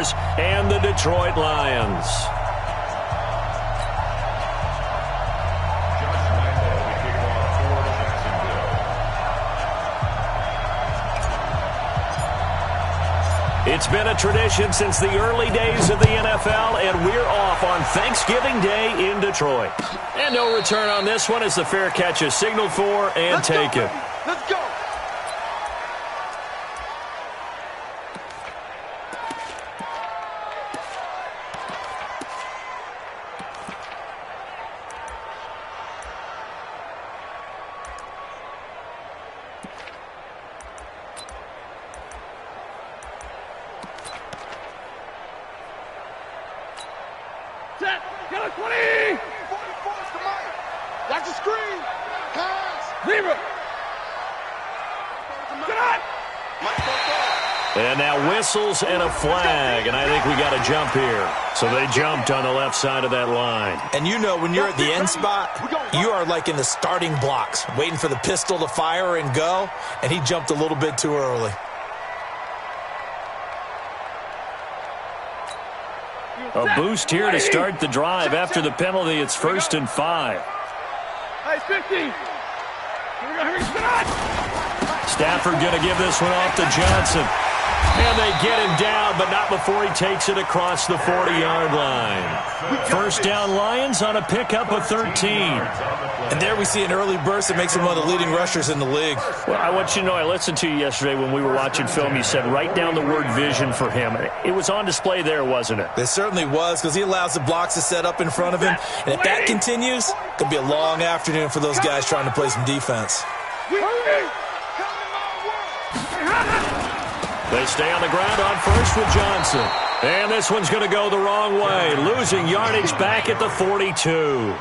Jaguars and the Detroit Lions. It's been a tradition since the early days of the NFL, and we're off on Thanksgiving Day in Detroit. And no return on this one as the fair catch is signaled for and taken. Let's go. Set. Get a 20. 44 to Mike. That's a screen. Pass. Zero. Get on. And now whistles and a flag, and I think we got a jump here. So they jumped on the left side of that line. And you know when you're at the end spot, you are like in the starting blocks, waiting for the pistol to fire and go, and he jumped a little bit too early. A boost here to start the drive. After the penalty, it's 1st and 5. Hey, 50. Here we go. Spin on. Stafford going to give this one off to Johnson. And they get him down, but not before he takes it across the 40-yard line. First down Lions on a pickup of 13. And there we see an early burst that makes him one of the leading rushers in the league. Well, I want you to know, I listened to you yesterday when we were watching film. You said write down the word vision for him. It was on display there, wasn't it? It certainly was, because he allows the blocks to set up in front of him. And if that continues, it could be a long afternoon for those guys trying to play some defense. They stay on the ground on first with Johnson. And this one's going to go the wrong way, losing yardage back at the 42.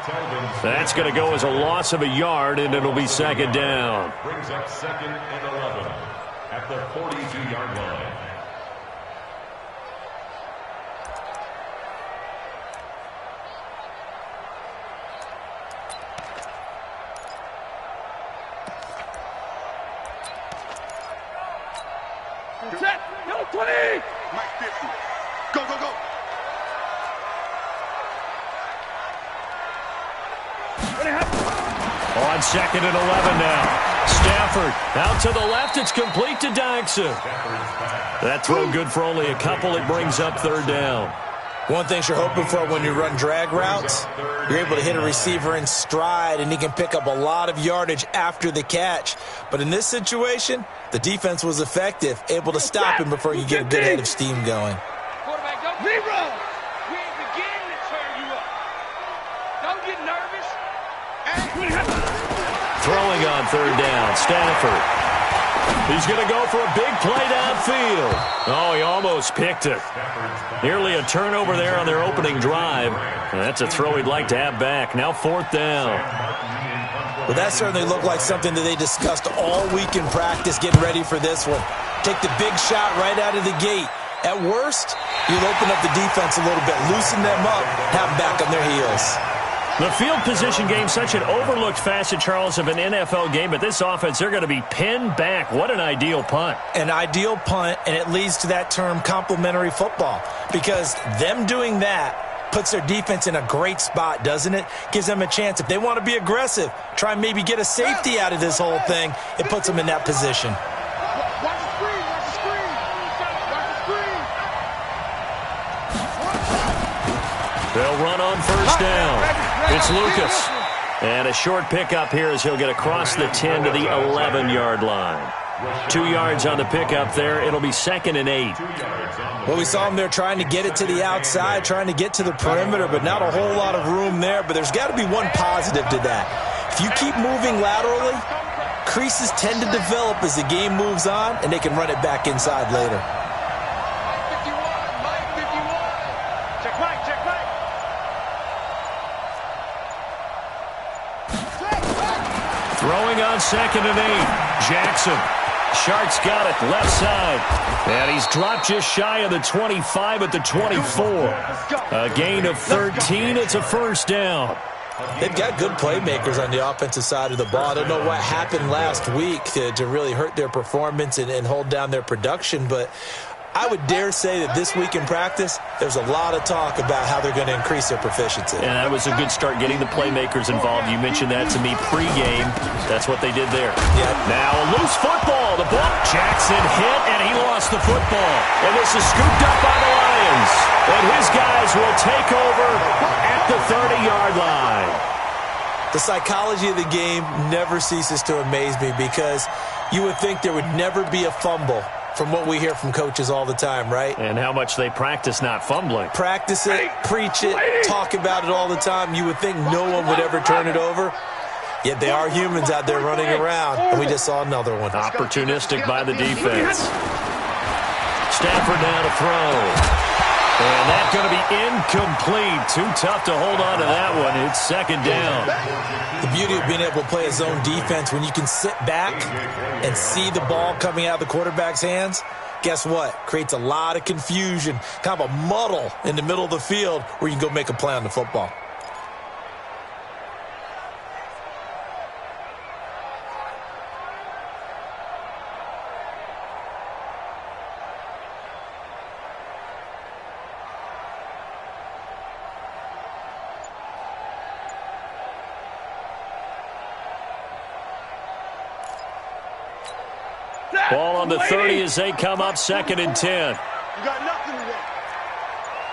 That's going to go as a loss of a yard, and it'll be second down. Brings up 2nd and 11 at the 42-yard line. Set. Go 20. Mike 50. Go, go, go. On 2nd and 11 now. Stafford out to the left. It's complete to Dyson. That throw good for only a couple. It brings up 3rd down. One thing you're hoping for when you run drag routes, you're able to hit a receiver in stride, and he can pick up a lot of yardage after the catch. But in this situation, the defense was effective, able to stop him before you get a good head of steam going. Quarterback, go. Zero. We ain't beginning to turn you up. Don't get nervous. Throwing on 3rd down, Stafford. He's going to go for a big play downfield. Oh, he almost picked it. Nearly a turnover there on their opening drive. And that's a throw he'd like to have back. Now 4th down. Well, that certainly looked like something that they discussed all week in practice getting ready for this one. Take the big shot right out of the gate. At worst, you'll open up the defense a little bit, loosen them up, have them back on their heels. The field position game, such an overlooked facet, Charles, of an NFL game, but this offense, they're going to be pinned back. What an ideal punt. An ideal punt, and it leads to that term complementary football, because them doing that puts their defense in a great spot, doesn't it? Gives them a chance. If they want to be aggressive, try and maybe get a safety out of this whole thing, it puts them in that position. Watch the screen. Watch the screen. Watch the screen. They'll run on 1st down. It's Lucas. And a short pickup here as he'll get across the 10 to the 11-yard line. 2 yards on the pickup there. It'll be 2nd and 8. Well, we saw him there trying to get it to the outside, trying to get to the perimeter, but not a whole lot of room there. But there's got to be one positive to that. If you keep moving laterally, creases tend to develop as the game moves on, and they can run it back inside later. Throwing on 2nd and 8. Jackson. Sharks got it left side. And he's dropped just shy of the 25 at the 24. A gain of 13. It's a 1st down. They've got good playmakers on the offensive side of the ball. I don't know what happened last week to really hurt their performance and hold down their production, but I would dare say that this week in practice, there's a lot of talk about how they're going to increase their proficiency. And that was a good start getting the playmakers involved. You mentioned that to me pregame. That's what they did there. Yeah. Now a loose football. The ball. Jackson hit, and he lost the football. And this is scooped up by the Lions. And his guys will take over at the 30-yard line. The psychology of the game never ceases to amaze me because you would think there would never be a fumble from what we hear from coaches all the time, right? And how much they practice not fumbling. Practice it, preach it, talk about it all the time. You would think no one would ever turn it over. Yet they are humans out there running around, and we just saw another one. Opportunistic by the defense. Stafford now to throw. And that's going to be incomplete. Too tough to hold on to that one. It's second down. The beauty of being able to play a zone defense, when you can sit back and see the ball coming out of the quarterback's hands, guess what? Creates a lot of confusion, kind of a muddle in the middle of the field where you can go make a play on the football. Ball on the 30 as they come up, 2nd and 10. You got nothing today.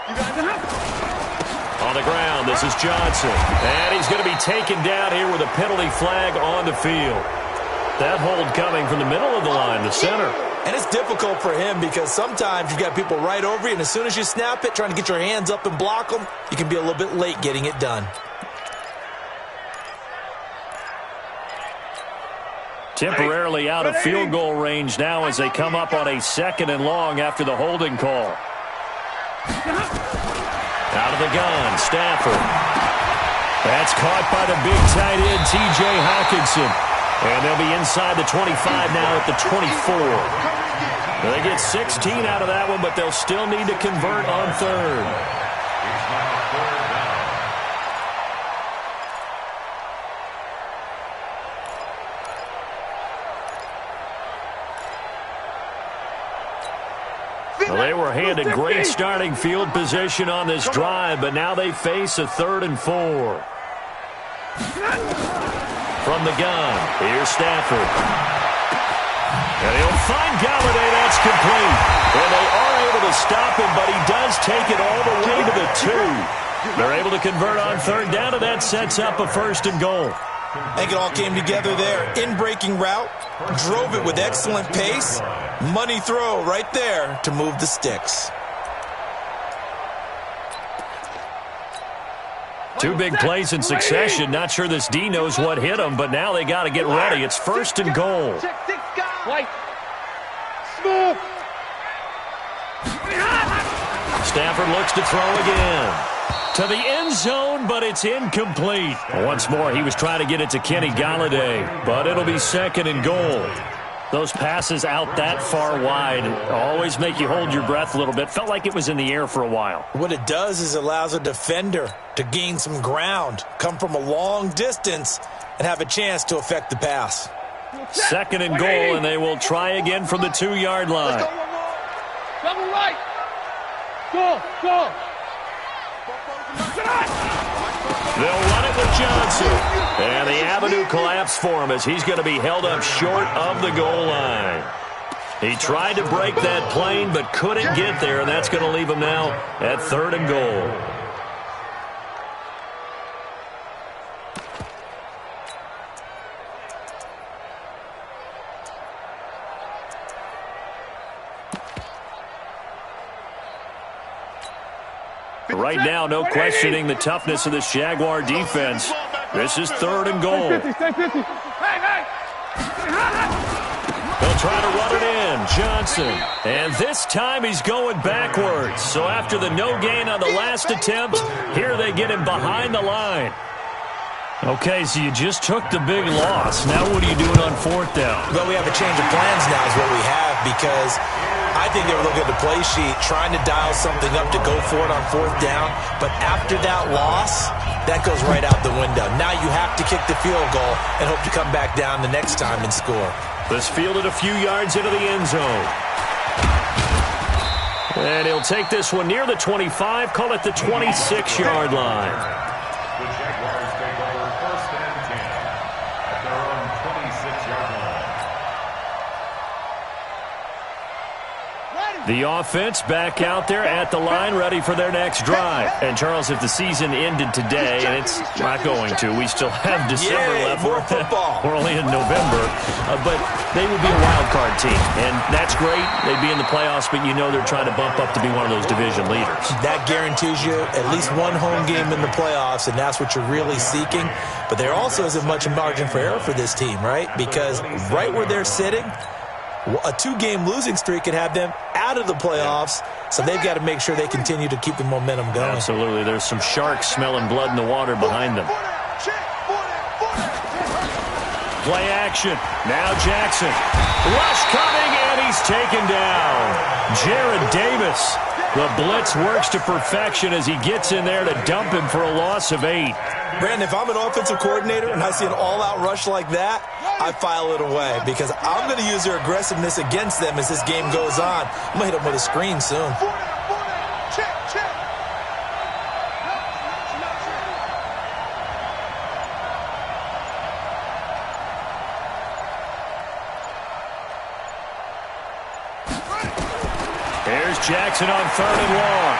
You got nothing. On the ground, this is Johnson. And he's going to be taken down here with a penalty flag on the field. That hold coming from the middle of the line, the center. And it's difficult for him because sometimes you've got people right over you, and as soon as you snap it, trying to get your hands up and block them, you can be a little bit late getting it done. Temporarily out of field goal range now as they come up on a 2nd and long after the holding call. Out of the gun, Stafford. That's caught by the big tight end, T.J. Hawkinson. And they'll be inside the 25 now at the 24. They get 16 out of that one, but they'll still need to convert on 3rd. Well, they were handed great starting field position on this drive, but now they face a 3rd and 4. From the gun, here's Stafford. And he'll find Galladay. That's complete. And they are able to stop him, but he does take it all the way to the 2. They're able to convert on 3rd down, and that sets up a 1st and goal. I think it all came together there. In-breaking route, drove it with excellent pace. Money throw right there to move the sticks. 2 big plays in succession. Not sure this D knows what hit him, but now they got to get ready. It's 1st and goal. Stafford looks to throw again. To the end zone, but it's incomplete. Once more, he was trying to get it to Kenny Galladay, but it'll be 2nd and goal. Those passes out that far wide always make you hold your breath a little bit. Felt like it was in the air for a while. What it does is it allows a defender to gain some ground, come from a long distance, and have a chance to affect the pass. 2nd and goal, and they will try again from the 2-yard line. Double right. Go. They'll run it with Johnson. And the avenue collapsed for him as he's going to be held up short of the goal line. He tried to break that plane but couldn't get there, and that's going to leave him now at 3rd and goal. Right now, no questioning the toughness of this Jaguar defense. This is 3rd and goal. They'll try to run it in. Johnson. And this time he's going backwards. So after the no gain on the last attempt, here they get him behind the line. Okay, so you just took the big loss. Now what are you doing on 4th down? Well, we have a change of plans now is what we have because I think they were looking at the play sheet, trying to dial something up to go for it on 4th down. But after that loss, that goes right out the window. Now you have to kick the field goal and hope to come back down the next time and score. This fielded a few yards into the end zone. And he'll take this one near the 25, call it the 26-yard line. The Jaguars take over 1st and 10 at their own 26-yard line. The offense back out there at the line, ready for their next drive. And, Charles, if the season ended today, and it's not going to, we still have December left. More football. We're only in November. But they would be a wild card team. And that's great. They'd be in the playoffs, but you know they're trying to bump up to be one of those division leaders. That guarantees you at least one home game in the playoffs, and that's what you're really seeking. But there also isn't much margin for error for this team, right? Because right where they're sitting, a 2-game losing streak could have them out of the playoffs, so they've got to make sure they continue to keep the momentum going. Absolutely. There's some sharks smelling blood in the water behind them. Play action. Now Jackson. Rush coming, and he's taken down. Jared Davis. The blitz works to perfection as he gets in there to dump him for a loss of 8. Brandon, if I'm an offensive coordinator and I see an all-out rush like that, I file it away because I'm going to use their aggressiveness against them as this game goes on. I'm going to hit them with a screen soon. Here's Jackson on 3rd and long.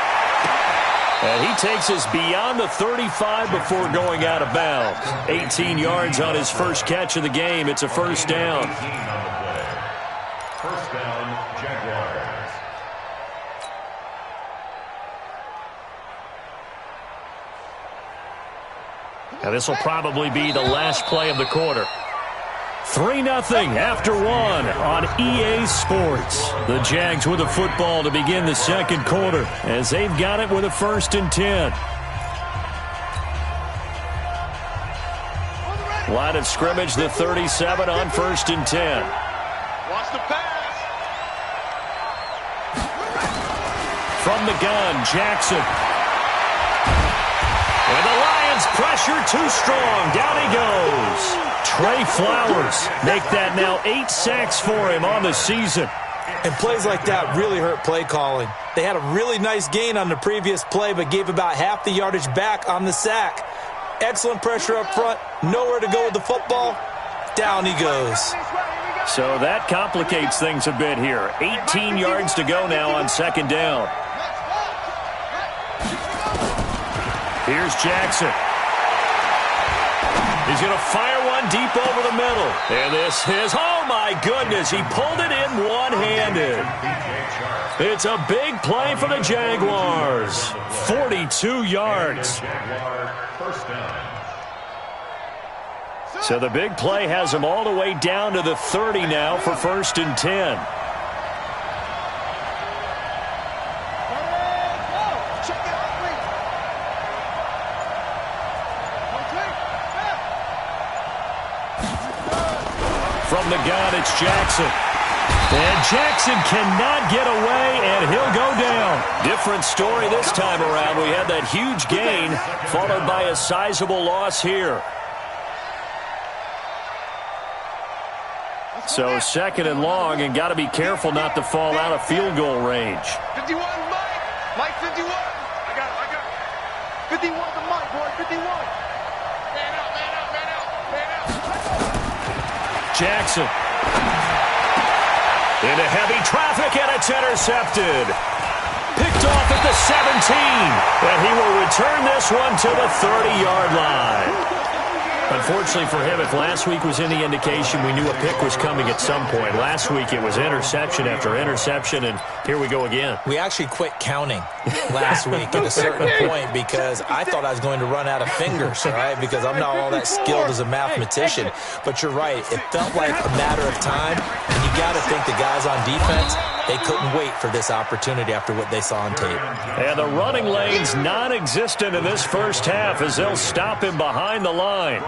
And he takes us beyond the 35 before going out of bounds. 18 yards on his first catch of the game. It's a first down. 18 on the play. First down, Jaguars. Now this will probably be the last play of the quarter. 3-0 after 1 on EA Sports. The Jags with a football to begin the second quarter as they've got it with a 1st and 10. Line of scrimmage, the 37 on 1st and 10. Watch the pass. From the gun, Jackson. And the Lions pressure too strong. Down he goes. Trey Flowers make that now 8 sacks for him on the season. And plays like that really hurt play calling. They had a really nice gain on the previous play, but gave about half the yardage back on the sack. Excellent pressure up front. Nowhere to go with the football. Down he goes. So that complicates things a bit here. 18 yards to go now on 2nd down. Here's Jackson. He's going to fire one deep over the middle. And this is, oh my goodness, he pulled it in one-handed. It's a big play for the Jaguars. 42 yards. So the big play has him all the way down to the 30 now for 1st and 10. From the gun, it's Jackson. And Jackson cannot get away, and he'll go down. Different story this time around. We had that huge gain, followed by a sizable loss here. So 2nd and long, and got to be careful not to fall out of field goal range. 51, Mike. Mike, 51. I got it. 51 to Mike, boy. 51. Man out. Jackson. Into heavy traffic, and it's intercepted. Picked off at the 17. And he will return this one to the 30-yard line. Unfortunately for him, if last week was any indication, we knew a pick was coming at some point. Last week it was interception after interception, and here we go again. We actually quit counting last week at a certain point because I thought I was going to run out of fingers, all right, because I'm not all that skilled as a mathematician. But you're right. It felt like a matter of time, and you got to think the guys on defense, they couldn't wait for this opportunity after what they saw on tape. And the running lane's non-existent in this first half as they'll stop him behind the line.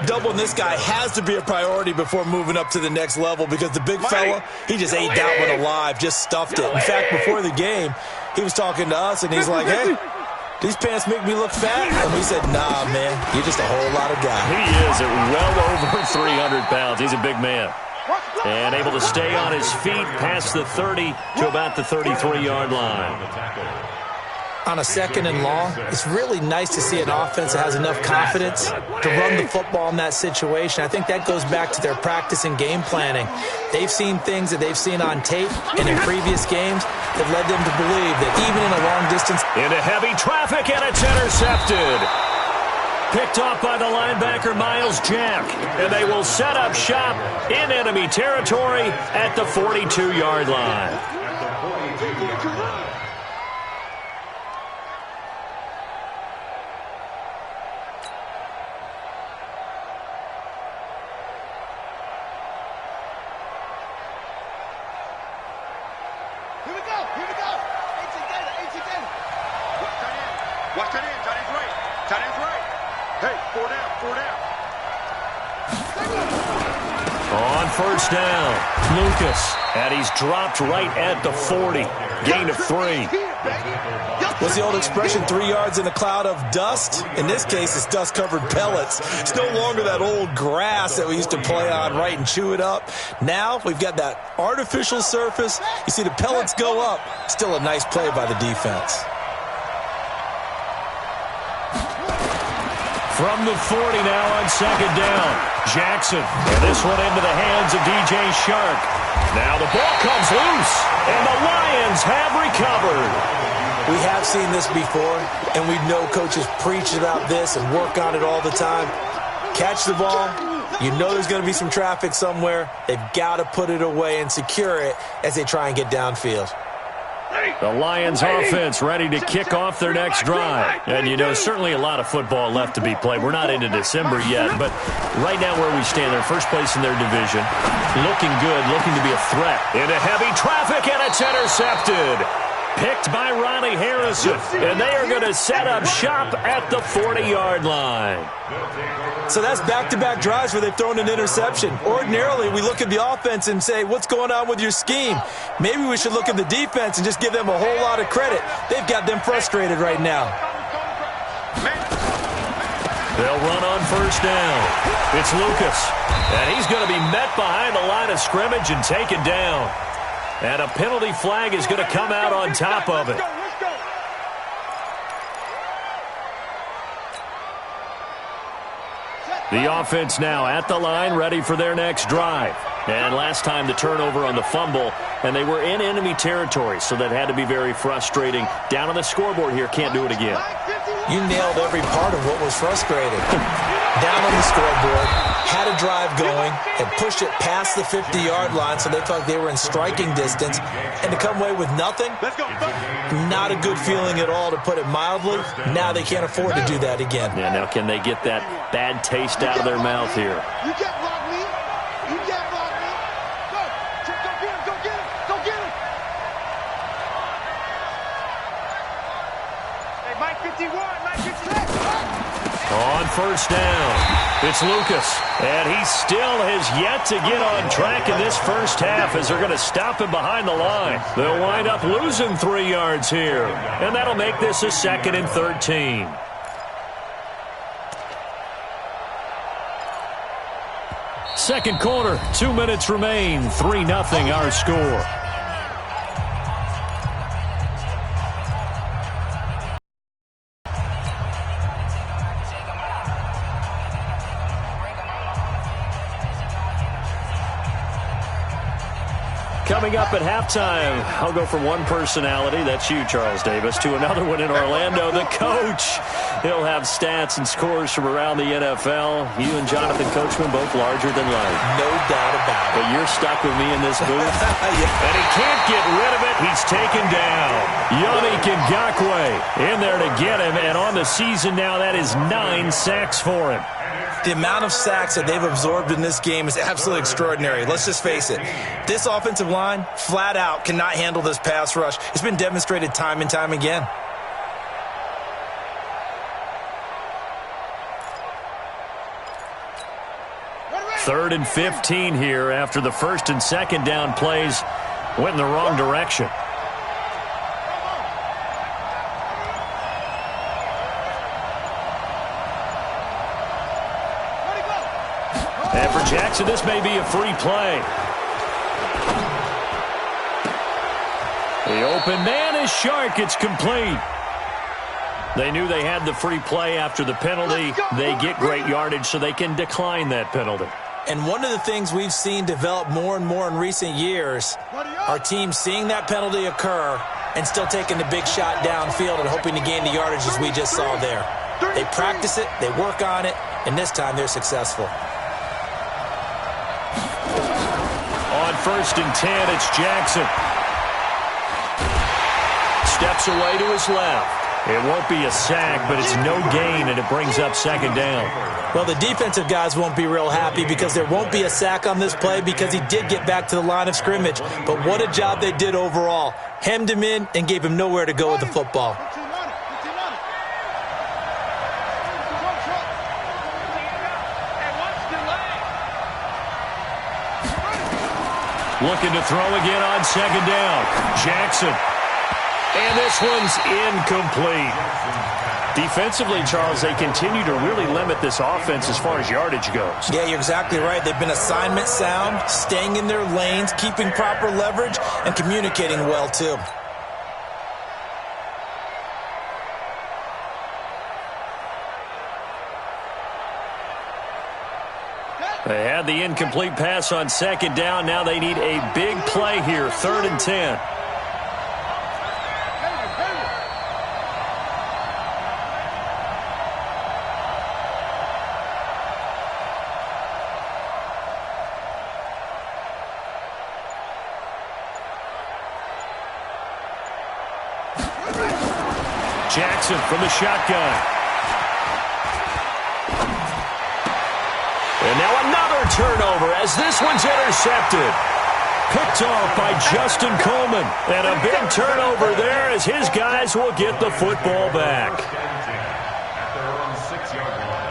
Doubling this guy has to be a priority before moving up to the next level because the big fella, he just ate that one alive, just stuffed it. In fact, before the game, he was talking to us, and he's like, hey, these pants make me look fat? And we said, nah, man, you're just a whole lot of guy. He is at well over 300 pounds. He's a big man. Watch And able to stay on his feet past the 30 to about the 33-yard line. On a 2nd and long, it's really nice to see an offense that has enough confidence to run the football in that situation. I think that goes back to their practice and game planning. They've seen things that they've seen on tape and in previous games that led them to believe that even in a long distance. Into heavy traffic, and it's intercepted. Picked off by the linebacker, Miles Jack. And they will set up shop in enemy territory at the 42-yard line. On first down, Lucas, and he's dropped right at the 40. Gain of 3. What's the old expression, 3 yards in a cloud of dust? In this case, it's dust-covered pellets. It's no longer that old grass that we used to play on, right, and chew it up. Now we've got that artificial surface. You see the pellets go up. Still a nice play by the defense. From the 40 now on 2nd down. Jackson. And this one into the hands of DJ Shark. Now the ball comes loose, and the Lions have recovered. We have seen this before, and we know coaches preach about this and work on it all the time. Catch the ball. You know there's going to be some traffic somewhere. They've got to put it away and secure it as they try and get downfield. The Lions offense ready to kick off their next drive. And, you know, certainly a lot of football left to be played. We're not into December yet, but right now where we stand, they're first place in their division. Looking good, looking to be a threat. Into heavy traffic, and it's intercepted. Picked by Ronnie Harrison. And they are going to set up shop at the 40-yard line. So that's back-to-back drives where they've thrown an interception. Ordinarily, we look at the offense and say, what's going on with your scheme? Maybe we should look at the defense and just give them a whole lot of credit. They've got them frustrated right now. They'll run on first down. It's Lucas. And he's going to be met behind the line of scrimmage and taken down. And a penalty flag is going to come out on top of it. The offense now at the line, ready for their next drive. And last time the turnover on the fumble, and they were in enemy territory, so that had to be very frustrating. Down on the scoreboard here, can't do it again. You nailed every part of what was frustrating. Down on the scoreboard, had a drive going, had pushed it past the 50-yard line, so they felt they were in striking distance, and to come away with nothing, not a good feeling at all, to put it mildly. Now they can't afford to do that again. Yeah, now can they get that bad taste out of their mouth here? You can't block me. You can't block me. Go. Go get him. Go get him. Go get him. Hey, Mike 51. Mike 56. On first down, it's Lucas. And he still has yet to get on track in this first half as they're going to stop him behind the line. They'll wind up losing 3 yards here. And that'll make this a 2nd and 13. Second quarter, 2 minutes remain. 3-0 our score. Coming up at halftime, I'll go from one personality, that's you, Charles Davis, to another one in Orlando, the coach. He'll have stats and scores from around the NFL. You and Jonathan Coachman, both larger than life. No doubt about it. But you're stuck with me in this booth. Yeah. And he can't get rid of it. He's taken down. Yannick Ngakoue in there to get him. And on the season now, that is 9 sacks for him. The amount of sacks that they've absorbed in this game is absolutely extraordinary. Let's just face it. This offensive line, flat out, cannot handle this pass rush. It's been demonstrated time and time again. Third and 15 here after the first and second down plays went in the wrong direction. And for Jackson, this may be a free play. The open man is Shark. It's complete. They knew they had the free play after the penalty. They get great yardage, so they can decline that penalty. And one of the things we've seen develop more and more in recent years are teams seeing that penalty occur and still taking the big shot downfield and hoping to gain the yardage as we just saw there. They practice it, they work on it, and this time they're successful. On 1st and 10, it's Jackson. Steps away to his left. It won't be a sack, but it's no gain, and it brings up 2nd down. Well, the defensive guys won't be real happy because there won't be a sack on this play because he did get back to the line of scrimmage. But what a job they did overall. Hemmed him in and gave him nowhere to go with the football. Looking to throw again on 2nd down. Jackson. And this one's incomplete. Defensively, Charles, they continue to really limit this offense as far as yardage goes. Yeah, you're exactly right. They've been assignment sound, staying in their lanes, keeping proper leverage, and communicating well, too. They had the incomplete pass on 2nd down. Now they need a big play here, 3rd and 10. Jackson from the shotgun. And now another turnover as this one's intercepted. Picked off by Justin Coleman. And a big turnover there as his guys will get the football back. At their own 6-yard line.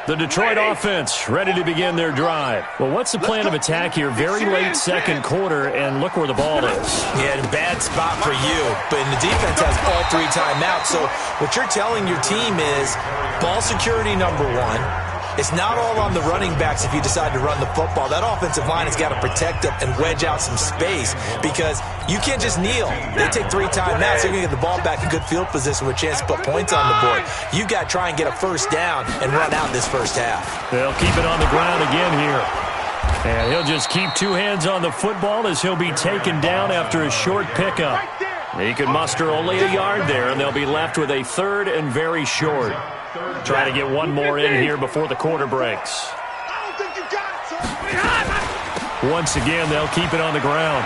The Detroit offense ready to begin their drive. Well, what's the plan of attack here? Very late 2nd quarter, and look where the ball is. Yeah, bad spot for you, but the defense has all 3 timeouts. So what you're telling your team is ball security number 1. It's not all on the running backs if you decide to run the football. That offensive line has got to protect up and wedge out some space because you can't just kneel. They take 3 timeouts. They're going to get the ball back in good field position with a chance to put points on the board. You've got to try and get a 1st down and run out this 1st half. They'll keep it on the ground again here. And he'll just keep 2 hands on the football as he'll be taken down after a short pickup. He can muster only a yard there, and they'll be left with a 3rd and very short. Trying to get one more in here before the quarter breaks. Once again, they'll keep it on the ground.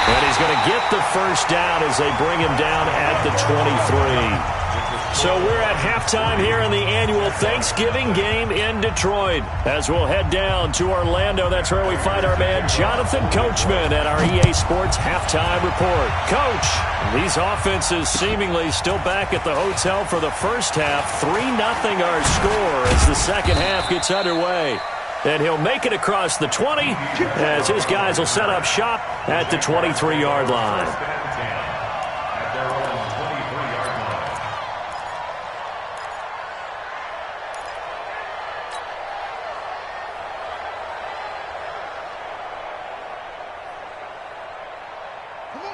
And he's going to get the 1st down as they bring him down at the 23. So we're at halftime here in the annual Thanksgiving game in Detroit. As we'll head down to Orlando, that's where we find our man Jonathan Coachman at our EA Sports Halftime Report. Coach, these offenses seemingly still back at the hotel for the 1st half. 3-0 our score as the 2nd half gets underway. And he'll make it across the 20 as his guys will set up shop at the 23-yard line. At their own 23-yard line.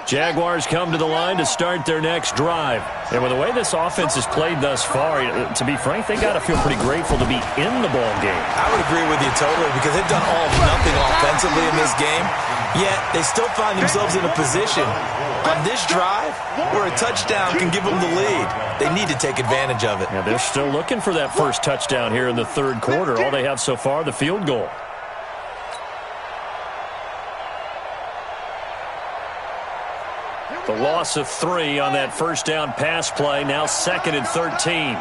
Jaguars come to the line to start their next drive. And with the way this offense has played thus far, to be frank, they got to feel pretty grateful to be in the ball game. I would agree with you totally because they've done all or nothing offensively in this game, yet they still find themselves in a position on this drive where a touchdown can give them the lead. They need to take advantage of it. Yeah, they're still looking for that 1st touchdown here in the 3rd quarter. All they have so far, the field goal. The loss of 3 on that 1st down pass play. Now 2nd and 13.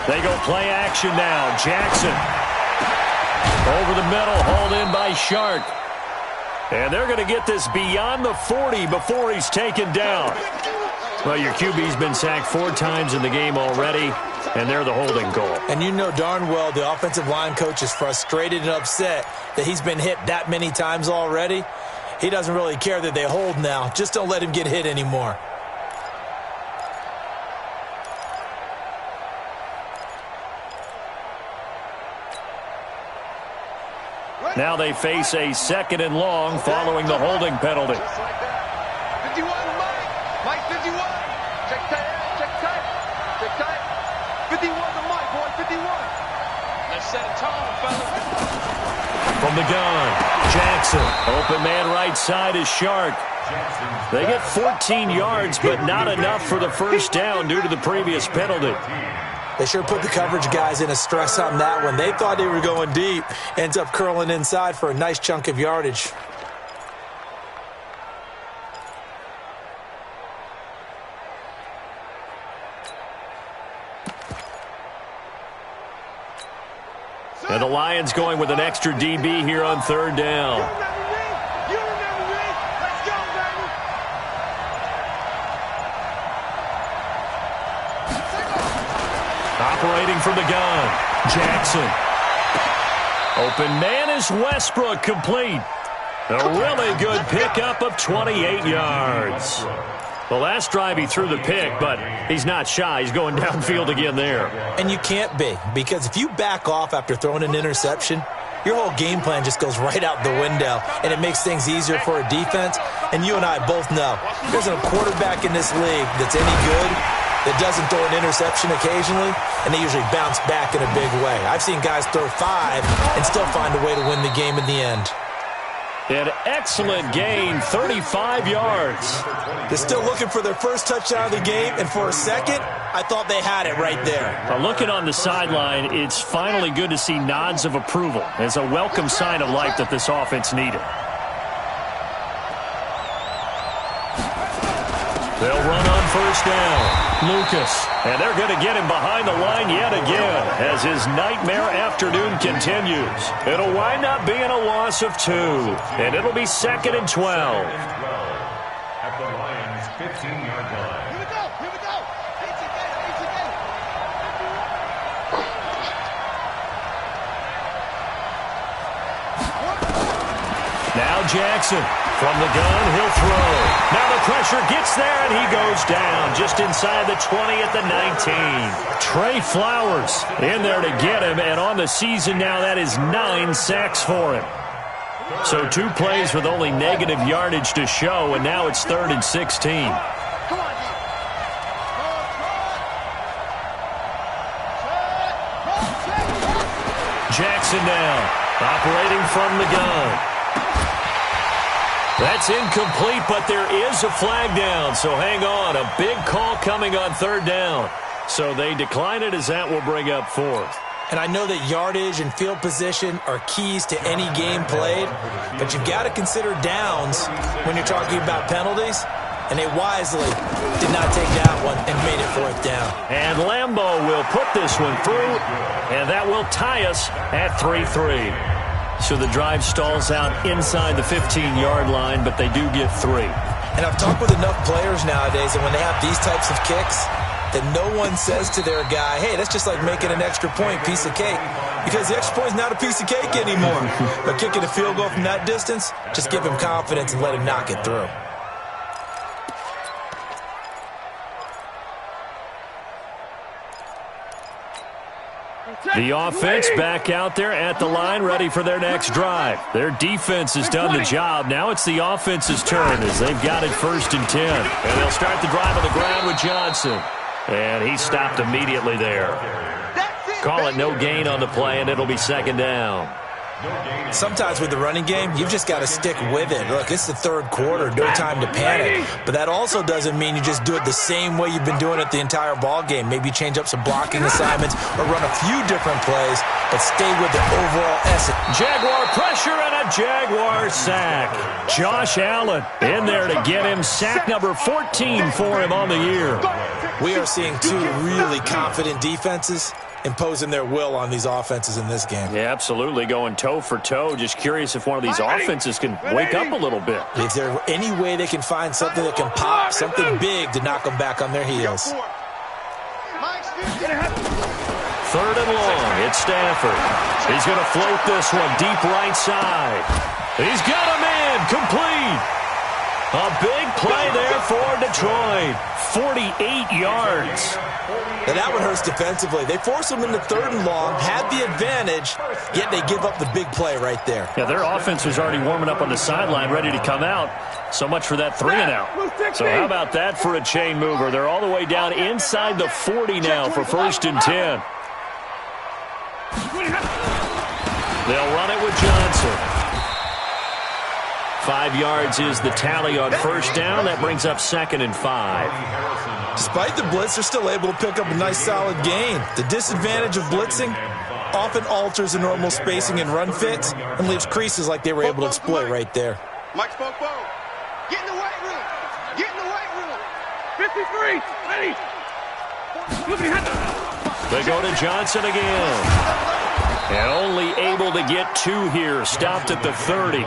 They go play action now. Jackson over the middle, hauled in by Shark. And they're going to get this beyond the 40 before he's taken down. Well, your QB's been sacked 4 times in the game already, and they're the holding goal. And you know darn well the offensive line coach is frustrated and upset that he's been hit that many times already. He doesn't really care that they hold now. Just don't let him get hit anymore. Now they face a 2nd and long following the holding penalty. Just like that. 51, Mike. Mike 51. Check tight. Check tight. Check tight. 51 to Mike, boy. 51. Let's set a tone, fellas. From the gun, Jackson. Open man right side is Shark. They get 14 yards, but not enough for the first down due to the previous penalty. They sure put the coverage guys in a stress on that one. They thought they were going deep. Ends up curling inside for a nice chunk of yardage. And the Lions going with an extra DB here on 3rd down. You remember me. Let's go, baby. Operating from the gun, Jackson. Open man is Westbrook, complete. A really good pickup of 28 yards. The last drive he threw the pick, but he's not shy. He's going downfield again there. And you can't be, because if you back off after throwing an interception, your whole game plan just goes right out the window, and it makes things easier for a defense. And you and I both know there's a quarterback in this league that's any good that doesn't throw an interception occasionally, and they usually bounce back in a big way. I've seen guys throw 5 and still find a way to win the game in the end. An excellent gain, 35 yards. They're still looking for their first touchdown of the game, and for a second, I thought they had it right there. Looking on the sideline, it's finally good to see nods of approval as a welcome sign of life that this offense needed. They'll run on 1st down. Lucas, and they're going to get him behind the line yet again as his nightmare afternoon continues. It'll wind up being a loss of 2, and it'll be 2nd and 12. At the Lions' 15-yard line. Here we go. Here we go. It's again. It's again. Now Jackson. From the gun, he'll throw. Now the pressure gets there, and he goes down just inside the 20 at the 19. Trey Flowers in there to get him, and on the season now, that is 9 sacks for him. So 2 plays with only negative yardage to show, and now it's 3rd and 16. Come on, Jackson now, operating from the gun. That's incomplete, but there is a flag down, so hang on. A big call coming on 3rd down. So they decline it as that will bring up 4th. And I know that yardage and field position are keys to any game played, but you've got to consider downs when you're talking about penalties, and they wisely did not take that one and made it 4th down. And Lambeau will put this one through, and that will tie us at 3-3. So the drive stalls out inside the 15-yard line, but they do get 3. And I've talked with enough players nowadays, and when they have these types of kicks, that no one says to their guy, hey, that's just like making an extra point, piece of cake. Because the extra point is not a piece of cake anymore. But kicking a field goal from that distance, just give him confidence and let him knock it through. The offense back out there at the line, ready for their next drive. Their defense has done the job. Now it's the offense's turn as they've got it 1st and 10. And they'll start the drive on the ground with Johnson. And he stopped immediately there. Call it no gain on the play, and it'll be 2nd down. Sometimes with the running game, you've just got to stick with it. Look, it's the 3rd quarter, no time to panic. But that also doesn't mean you just do it the same way you've been doing it the entire ball game. Maybe change up some blocking assignments or run a few different plays, but stay with the overall essence. Jaguar pressure and a Jaguar sack. Josh Allen in there to get him sack number 14 for him on the year. We are seeing 2 really confident defenses imposing their will on these offenses in this game. Yeah, absolutely, going toe for toe. Just curious if one of these offenses can wake up a little bit. Is there any way they can find something that can pop, something big to knock them back on their heels? 3rd and long, it's Stafford. He's going to float this one deep right side. He's got him in. Complete. A big play there for Detroit. 48 yards. And that one hurts defensively. They force them into 3rd and long, had the advantage, yet they give up the big play right there. Yeah, their offense was already warming up on the sideline, ready to come out. So much for that 3-and-out. So how about that for a chain mover? They're all the way down inside the 40 now for 1st and 10. They'll run it with Johnson. 5 yards is the tally on 1st down. That brings up 2nd and 5. Despite the blitz, they're still able to pick up a nice solid gain. The disadvantage of blitzing often alters the normal spacing and run fits and leaves creases like they were able to exploit right there. Mike spoke. Get in the weight room. Get in the weight room. 53. Ready. They go to Johnson again. And only able to get 2 here. Stopped at the 30.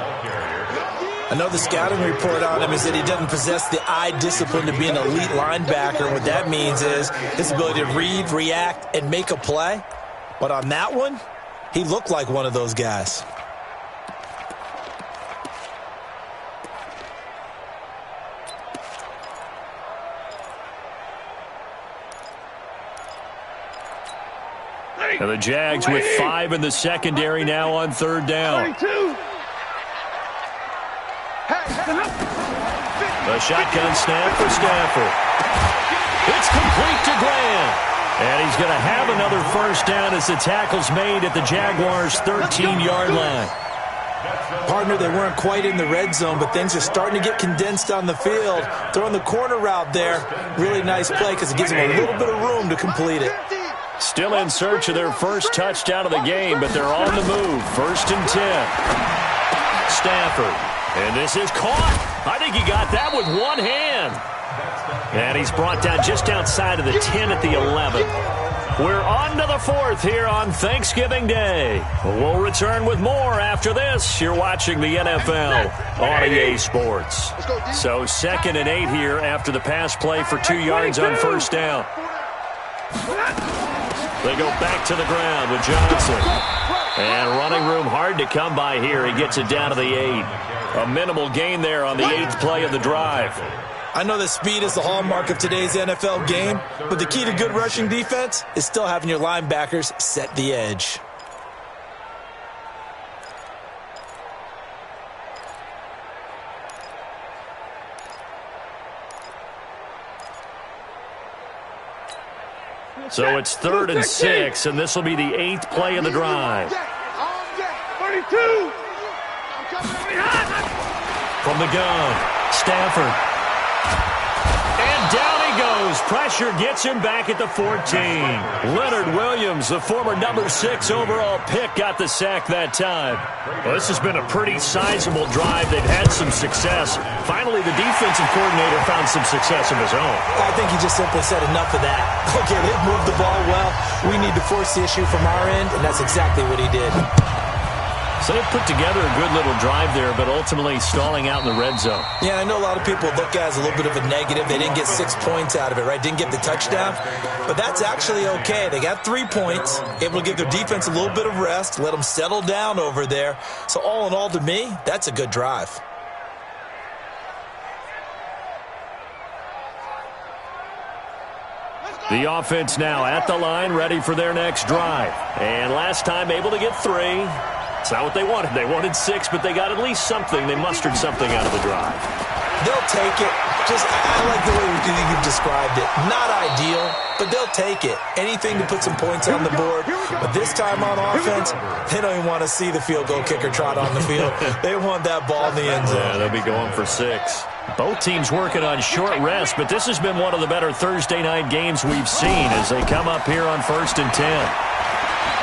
I know the scouting report on him is that he doesn't possess the eye discipline to be an elite linebacker. And what that means is his ability to read, react, and make a play. But on that one, he looked like one of those guys. And the Jags with 5 in the secondary now on 3rd down. 22. The shotgun snap for Stafford. It's complete to Graham. And he's going to have another 1st down as the tackle's made at the Jaguars' 13-yard line. Partner, they weren't quite in the red zone, but things are starting to get condensed on the field. Throwing the corner route there, really nice play because it gives them a little bit of room to complete it. Still in search of their first touchdown of the game, but they're on the move. 1st and 10. Stafford. And this is caught. I think he got that with one hand. And he's brought down just outside of the 10 at the 11. We're on to the 4th here on Thanksgiving Day. We'll return with more after this. You're watching the NFL on EA Sports. So 2nd and 8 here after the pass play for 2 yards on 1st down. They go back to the ground with Johnson. And running room hard to come by here. He gets it down to the 8. A minimal gain there on the 8th play of the drive. I know that speed is the hallmark of today's NFL game, but the key to good rushing defense is still having your linebackers set the edge. So it's 3rd and 6, and this will be the 8th play of the drive. 32. From the gun, Stafford. And down he goes. Pressure gets him back at the 14. Leonard Williams, the former number 6 overall pick, got the sack that time. Well, this has been a pretty sizable drive. They've had some success. Finally, the defensive coordinator found some success of his own. I think he just simply said enough of that. Okay, they've moved the ball well. We need to force the issue from our end, and that's exactly what he did. So they put together a good little drive there, but ultimately stalling out in the red zone. Yeah, I know a lot of people look at it as a little bit of a negative. They didn't get 6 points out of it, right? Didn't get the touchdown. But that's actually okay. They got 3 points, able to give their defense a little bit of rest, let them settle down over there. So all in all, to me, that's a good drive. The offense now at the line, ready for their next drive. And last time able to get 3. It's not what they wanted. They wanted 6, but they got at least something. They mustered something out of the drive. They'll take it. I like the way you've described it. Not ideal, but they'll take it. Anything to put some points on the board. But this time on offense, they don't even want to see the field goal kicker trot on the field. They want that ball in the end zone. Yeah, they'll be going for 6. Both teams working on short rest, but this has been one of the better Thursday night games we've seen as they come up here on 1st and 10.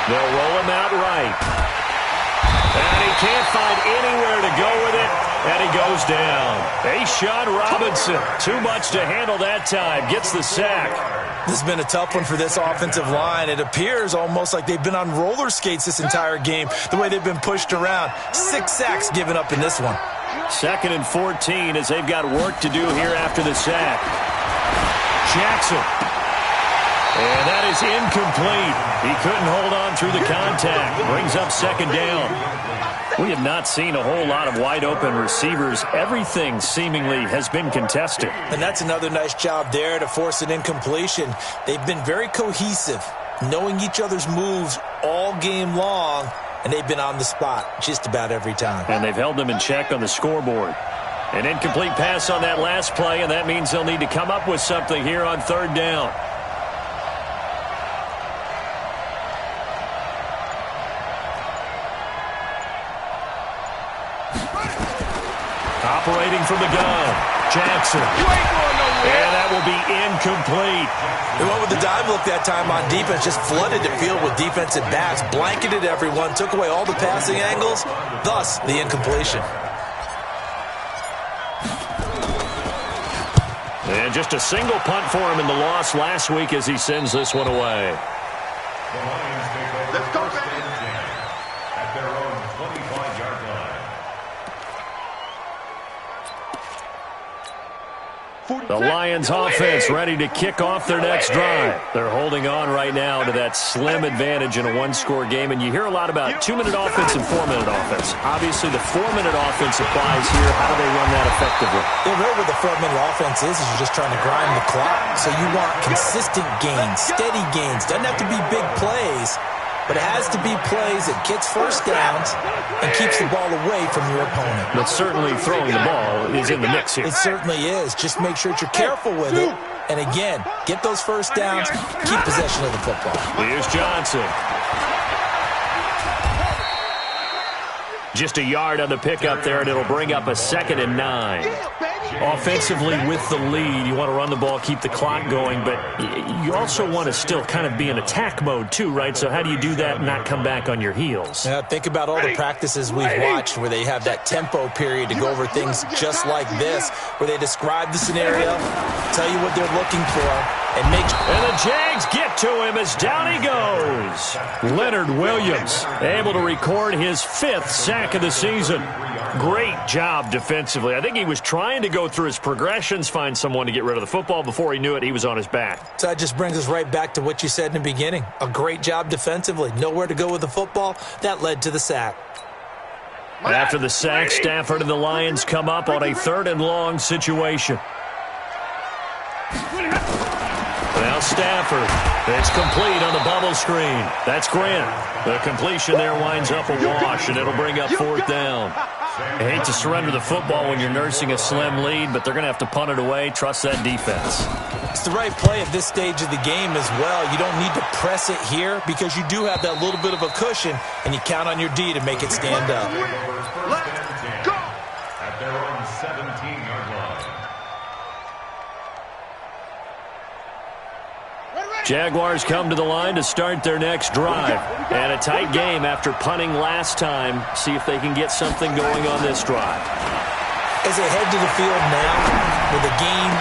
They'll roll him out right. And he can't find anywhere to go with it, and he goes down. A'Shawn Robinson, too much to handle that time, gets the sack. This has been a tough one for this offensive line. It appears almost like they've been on roller skates this entire game, the way they've been pushed around. 6 sacks given up in this one. 2nd and 14 as they've got work to do here after the sack. Jackson. And that is incomplete. He couldn't hold on through the contact. Brings up second down. We have not seen a whole lot of wide-open receivers. Everything seemingly has been contested. And that's another nice job there to force an incompletion. They've been very cohesive, knowing each other's moves all game long, and they've been on the spot just about every time. And they've held them in check on the scoreboard. An incomplete pass on that last play, and that means they'll need to come up with something here on third down. Operating from the gun, Jackson. And that will be incomplete. They went with the dive look that time on defense, just flooded the field with defensive backs, blanketed everyone, took away all the passing angles, thus the incompletion. And just a single punt for him in the loss last week as he sends this one away. Let's go, baby. At their own 25-yard line. The Lions offense ready to kick off their next drive. They're holding on right now to that slim advantage in a one-score game, and you hear a lot about 2-minute offense and 4-minute offense. Obviously, the 4-minute offense applies here. How do they run that effectively? Yeah, really what the 4-minute offense is you're just trying to grind the clock. So you want consistent gains, steady gains. Doesn't have to be big plays, but it has to be plays that gets first downs and keeps the ball away from your opponent. But certainly throwing the ball is in the mix here. It certainly is. Just make sure that you're careful with it. And again, get those first downs, keep possession of the football. Here's Johnson. Just a yard on the pickup there, and it'll bring up a 2nd and 9. Offensively with the lead, you want to run the ball, keep the clock going, but you also want to still kind of be in attack mode too, right? So how do you do that and not come back on your heels? Yeah, think about all the practices we've watched where they have that tempo period to go over things just like this, where they describe the scenario, tell you what they're looking for, and make sure. And the Jags get to him as down he goes. Leonard Williams able to record his 5th sack of the season. Great job defensively. I think he was trying to go through his progressions, find someone to get rid of the football. Before he knew it, he was on his back. So that just brings us right back to what you said in the beginning. A great job defensively. Nowhere to go with the football. That led to the sack. After the sack, Stafford and the Lions come up on a 3rd and long situation. Now Stafford. It's complete on the bubble screen. That's Grant. The completion there winds up a wash, and it'll bring up 4th down. I hate to surrender the football when you're nursing a slim lead, but they're going to have to punt it away. Trust that defense. It's the right play at this stage of the game as well. You don't need to press it here because you do have that little bit of a cushion, and you count on your D to make it stand up. Let's go! At their own 17-yard line. Jaguars come to the line to start their next drive. And a tight game after punting last time. See if they can get something going on this drive. As they head to the field now with the game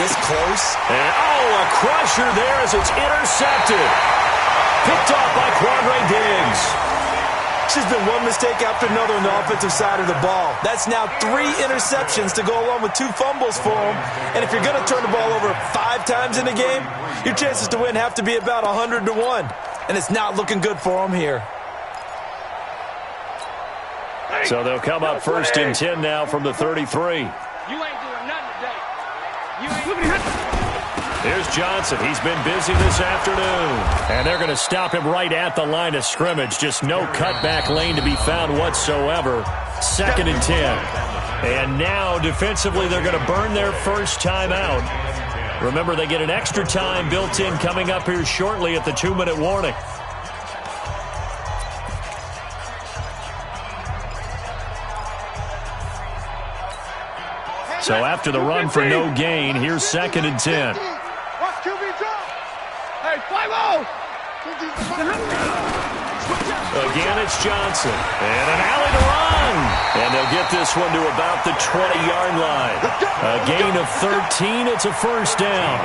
this close. And, a crusher there as it's intercepted. Picked off by Quandre Diggs. It's just been one mistake after another on the offensive side of the ball. That's now 3 interceptions to go along with 2 fumbles for him. And if you're going to turn the ball over 5 times in a game, your chances to win have to be about 100 to 1. And it's not looking good for him here. So they'll come up 1st and 10 now from the 33. You ain't doing nothing today. You ain't. Here's Johnson. He's been busy this afternoon. And they're going to stop him right at the line of scrimmage. Just no cutback lane to be found whatsoever. 2nd and 10. And now, defensively, they're going to burn their first time out. Remember, they get an extra time built in coming up here shortly at the 2-minute warning. So after the run for no gain, here's 2nd and 10. Watch QB drop. Hey, 5-0. Again, it's Johnson. And an alley to run. And they'll get this one to about the 20-yard line. A gain of 13. It's a 1st down.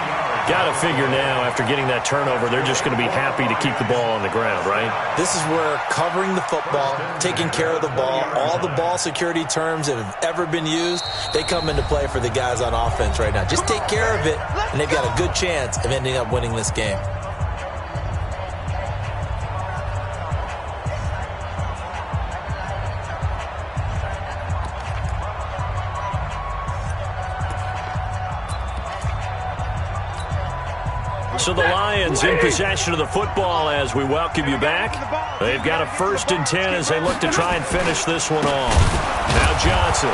Got to figure now, after getting that turnover, they're just going to be happy to keep the ball on the ground, right? This is where covering the football, taking care of the ball, all the ball security terms that have ever been used, they come into play for the guys on offense right now. Just take care of it, and they've got a good chance of ending up winning this game. So the Lions in possession of the football as we welcome you back. They've got a 1st and 10 as they look to try and finish this one off. Now Johnson.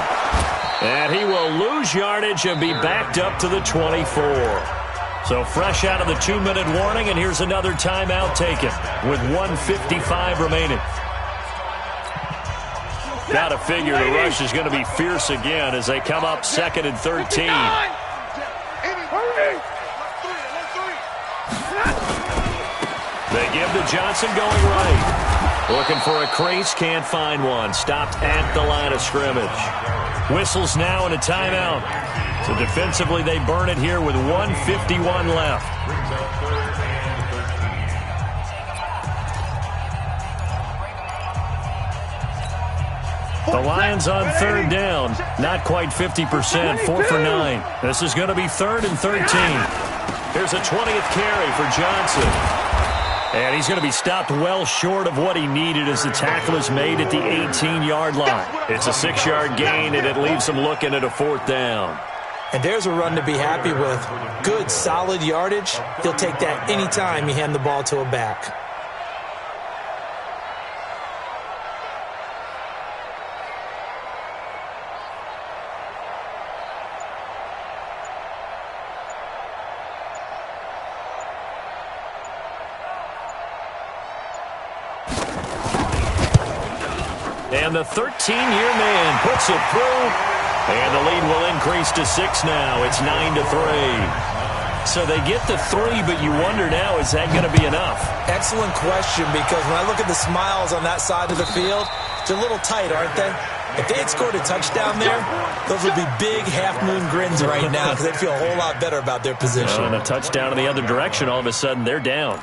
And he will lose yardage and be backed up to the 24. So fresh out of the 2-minute warning, and here's another timeout taken with 1:55 remaining. Got to figure the rush is going to be fierce again as they come up 2nd and 13. They give to Johnson going right. Looking for a crease, can't find one. Stopped at the line of scrimmage. Whistles now and a timeout. So defensively they burn it here with 1:51 left. The Lions on 3rd down. Not quite 50%, 4 for 9. This is going to be 3rd and 13. Here's a 20th carry for Johnson. And he's going to be stopped well short of what he needed as the tackle is made at the 18-yard line. It's a 6-yard gain, and it leaves him looking at a 4th down. And there's a run to be happy with. Good, solid yardage. He'll take that anytime you hand the ball to a back. And the 13-year man puts it through. And the lead will increase to 6 now. It's 9-3. So they get to 3, but you wonder now, is that going to be enough? Excellent question, because when I look at the smiles on that side of the field, they're a little tight, aren't they? If they had scored a touchdown there, those would be big half-moon grins right now because they'd feel a whole lot better about their position. And a touchdown in the other direction, all of a sudden they're down.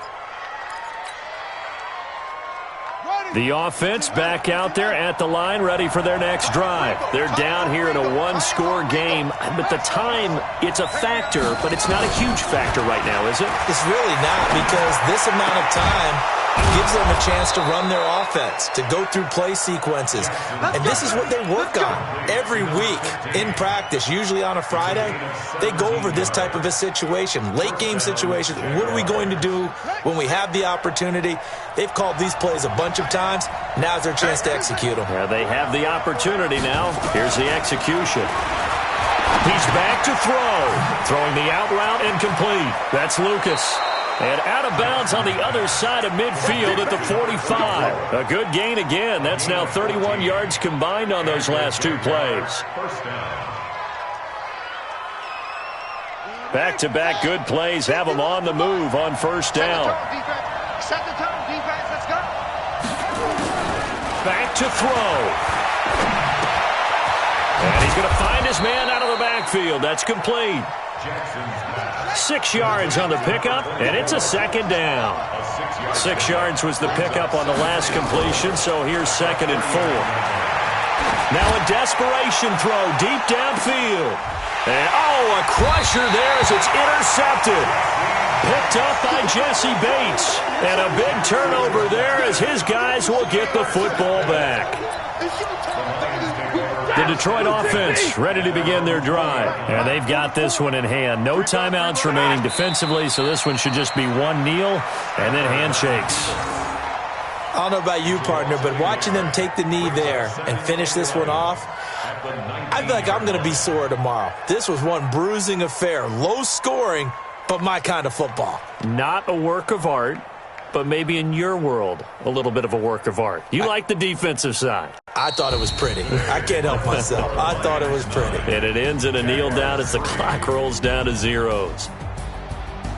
The offense back out there at the line, ready for their next drive. They're down here in a 1-score game. But the time, it's a factor, but it's not a huge factor right now, is it? It's really not, because this amount of time gives them a chance to run their offense, to go through play sequences. And this is what they work on every week in practice, usually on a Friday. They go over this type of a situation, late game situation. What are we going to do when we have the opportunity? They've called these plays a bunch of times. Now's their chance to execute them. Yeah, they have the opportunity now. Here's the execution. He's back to throw. Throwing the out route incomplete. That's Lucas. And out of bounds on the other side of midfield at the 45. A good gain again. That's now 31 yards combined on those last 2 plays. Back-to-back good plays have them on the move on 1st down. Set the tone, defense. Let's go. Back to throw. And he's going to find his man out of the backfield. That's complete. 6 yards on the pickup, and it's a 2nd down. 6 yards was the pickup on the last completion, so here's 2nd and 4. Now a desperation throw deep downfield. And, a crusher there as it's intercepted. Picked up by Jesse Bates. And a big turnover there as his guys will get the football back. The Detroit offense ready to begin their drive. And they've got this one in hand. No timeouts remaining defensively, so this one should just be one kneel and then handshakes. I don't know about you, partner, but watching them take the knee there and finish this one off, I feel like I'm going to be sore tomorrow. This was one bruising affair. Low scoring, but my kind of football. Not a work of art, but maybe in your world, a little bit of a work of art. You like the defensive side. I thought it was pretty. I can't help myself. I thought it was pretty. And it ends in a kneel down as the clock rolls down to zeros.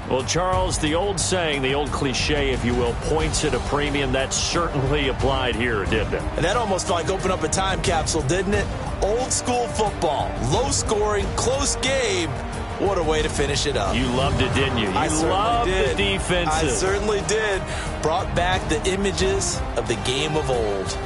Well, Charles, the old saying, the old cliche, if you will, points at a premium. That certainly applied here, didn't it? And that almost felt like opened up a time capsule, didn't it? Old school football, low scoring, close game. What a way to finish it up. You loved it, didn't you? I certainly loved did. the defense. I certainly did. Brought back the images of the game of old.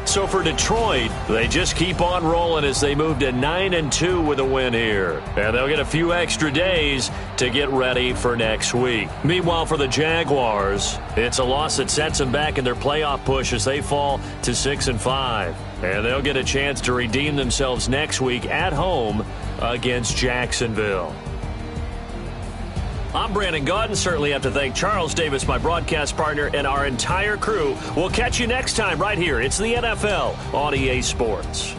So for Detroit, they just keep on rolling as they move to 9-2 with a win here. And they'll get a few extra days to get ready for next week. Meanwhile, for the Jaguars, it's a loss that sets them back in their playoff push as they fall to 6-5. And they'll get a chance to redeem themselves next week at home against Jacksonville. I'm Brandon Gaudin. Certainly have to thank Charles Davis, my broadcast partner, and our entire crew. We'll catch you next time right here. It's the NFL on EA Sports.